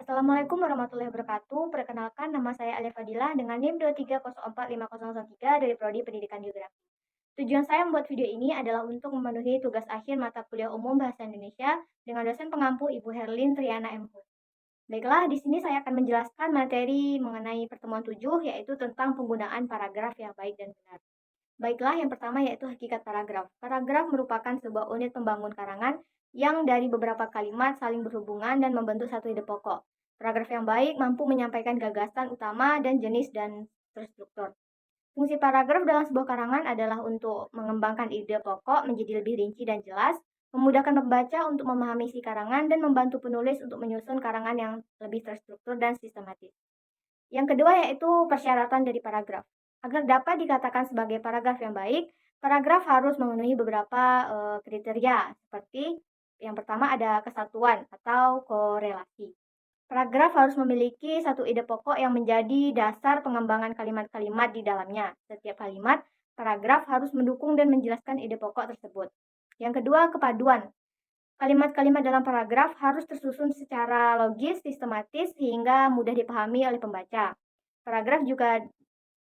Assalamualaikum warahmatullahi wabarakatuh. Perkenalkan, nama saya Alif Fadilah dengan NIM 2304503 dari Prodi Pendidikan Geografi. Tujuan saya membuat video ini adalah untuk memenuhi tugas akhir mata kuliah umum Bahasa Indonesia dengan dosen pengampu Ibu Herlin Triana M. Hud. Baiklah, di sini saya akan menjelaskan materi mengenai pertemuan 7, yaitu tentang penggunaan paragraf yang baik dan benar. Baiklah, yang pertama yaitu hakikat paragraf. Paragraf merupakan sebuah unit pembangun karangan yang dari beberapa kalimat saling berhubungan dan membentuk satu ide pokok. Paragraf yang baik mampu menyampaikan gagasan utama dan jenis dan terstruktur. Fungsi paragraf dalam sebuah karangan adalah untuk mengembangkan ide pokok menjadi lebih rinci dan jelas, memudahkan pembaca untuk memahami isi karangan, dan membantu penulis untuk menyusun karangan yang lebih terstruktur dan sistematis. Yang kedua yaitu persyaratan dari paragraf. Agar dapat dikatakan sebagai paragraf yang baik, paragraf harus memenuhi beberapa kriteria, seperti yang pertama ada kesatuan atau korelasi. Paragraf harus memiliki satu ide pokok yang menjadi dasar pengembangan kalimat-kalimat di dalamnya. Setiap kalimat, paragraf harus mendukung dan menjelaskan ide pokok tersebut. Yang kedua, kepaduan. Kalimat-kalimat dalam paragraf harus tersusun secara logis, sistematis, sehingga mudah dipahami oleh pembaca. Paragraf juga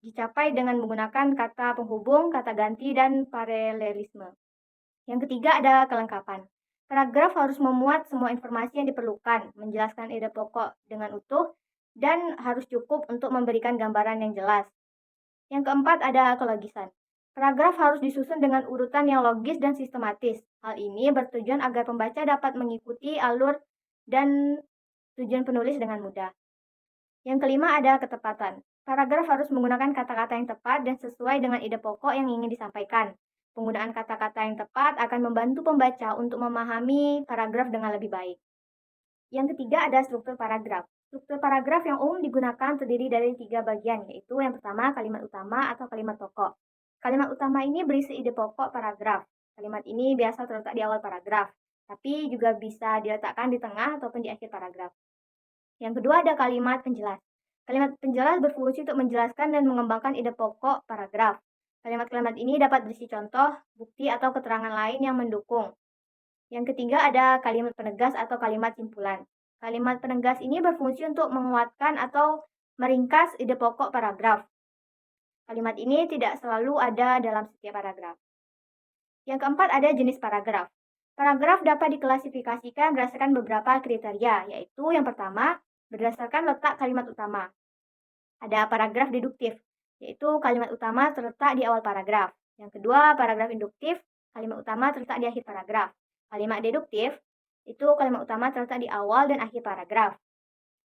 dicapai dengan menggunakan kata penghubung, kata ganti, dan paralelisme. Yang ketiga ada kelengkapan. Paragraf harus memuat semua informasi yang diperlukan, menjelaskan ide pokok dengan utuh, dan harus cukup untuk memberikan gambaran yang jelas. Yang keempat ada kelogisan. Paragraf harus disusun dengan urutan yang logis dan sistematis. Hal ini bertujuan agar pembaca dapat mengikuti alur dan tujuan penulis dengan mudah. Yang kelima ada ketepatan. Paragraf harus menggunakan kata-kata yang tepat dan sesuai dengan ide pokok yang ingin disampaikan. Penggunaan kata-kata yang tepat akan membantu pembaca untuk memahami paragraf dengan lebih baik. Yang ketiga ada struktur paragraf. Struktur paragraf yang umum digunakan terdiri dari 3 bagian, yaitu yang pertama kalimat utama atau kalimat pokok. Kalimat utama ini berisi ide pokok paragraf. Kalimat ini biasa terletak di awal paragraf, tapi juga bisa diletakkan di tengah ataupun di akhir paragraf. Yang kedua ada kalimat penjelas. Kalimat penjelas berfungsi untuk menjelaskan dan mengembangkan ide pokok paragraf. Kalimat-kalimat ini dapat berisi contoh, bukti, atau keterangan lain yang mendukung. Yang ketiga ada kalimat penegas atau kalimat simpulan. Kalimat penegas ini berfungsi untuk menguatkan atau meringkas ide pokok paragraf. Kalimat ini tidak selalu ada dalam setiap paragraf. Yang keempat ada jenis paragraf. Paragraf dapat diklasifikasikan berdasarkan beberapa kriteria, yaitu yang pertama, berdasarkan letak kalimat utama. Ada paragraf deduktif, yaitu kalimat utama terletak di awal paragraf. Yang kedua, paragraf induktif, kalimat utama terletak di akhir paragraf. Kalimat deduktif, itu kalimat utama terletak di awal dan akhir paragraf.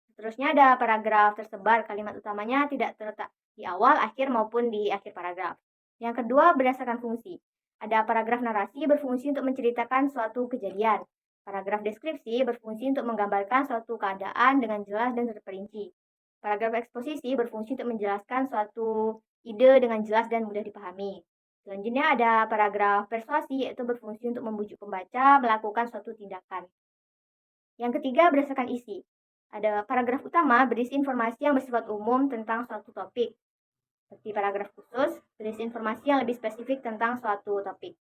Seterusnya ada paragraf tersebar, kalimat utamanya tidak terletak di awal, akhir, maupun di akhir paragraf. Yang kedua, berdasarkan fungsi. Ada paragraf narasi berfungsi untuk menceritakan suatu kejadian. Paragraf deskripsi berfungsi untuk menggambarkan suatu keadaan dengan jelas dan terperinci. Paragraf eksposisi berfungsi untuk menjelaskan suatu ide dengan jelas dan mudah dipahami. Selanjutnya ada paragraf persuasi, yaitu berfungsi untuk membujuk pembaca melakukan suatu tindakan. Yang ketiga, berdasarkan isi. Ada paragraf utama berisi informasi yang bersifat umum tentang suatu topik. Seperti paragraf khusus, berisi informasi yang lebih spesifik tentang suatu topik.